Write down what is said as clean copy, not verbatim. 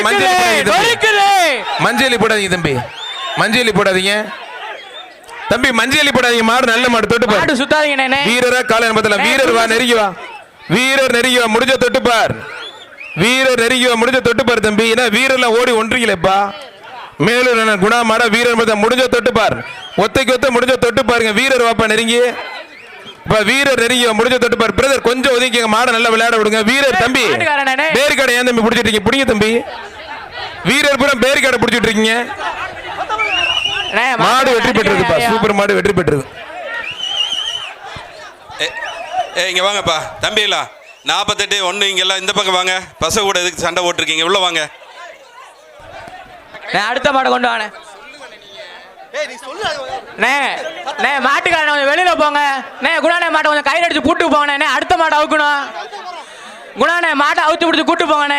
மஞ்சளி போடாதீங்க தம்பி, மஞ்சளி போடாதீங்க தம்பி, மஞ்சளி போடாதீங்க. மாடு நல்ல மாடு, தொட்டு பாரு. சுத்தாதீங்க. வீரரா காலை பத்தல. வீரர் வா, நெருங்கி வா. வீரர் நெருங்கி வா, முடிஞ்ச தொட்டு பார். வீரர் நெருங்கி வா, முடிஞ்ச தொட்டு பாரு தம்பி. ஏன்னா வீரர்லாம் ஓடி ஒன்றிங்களேப்பா. மேலும் குணா மாட வீரர் முடிஞ்ச தொட்டு பார். ஒத்தைக்கு ஒத்த முடிஞ்ச தொட்டு பாருங்க. வீரர் வாப்பா நெருங்கி. வீரர் நெருங்கி முடிஞ்ச தொட்டு பாரு. பிரதர் கொஞ்சம் ஒதுக்கி மாட நல்லா விளையாட விடுங்க. வீரர் தம்பி பேரிக்காடை ஏன் தம்பி பிடிச்சிட்டு இருக்கீங்க? பிடிங்க தம்பி. வீரர் பூரா பேரிக்காடை பிடிச்சிட்டு இருக்கீங்க. மாடு வெற்றி பெற்றிருக்குப்பா. சூப்பர் மாடு வெற்றி பெற்றது. இங்க வாங்கப்பா தம்பிங்களா. 48-1 இங்கெல்லாம் இந்த பக்கம் வாங்க. பசங்க கூட எதுக்கு சண்டை போட்டுருக்கீங்க? உள்ள வாங்க. அடுத்த மாடை கொண்டு வாங்க. மாட்டுக்காரன் கொஞ்சம் வெளியில போங்க. குணானே மாட்டை கொஞ்சம் கையில் அடிச்சு கூட்டு போங்க. அடுத்த மாட்டை அவுக்கணும். குணானே மாட்டை அவுத்து பிடிச்சி கூட்டு போங்க.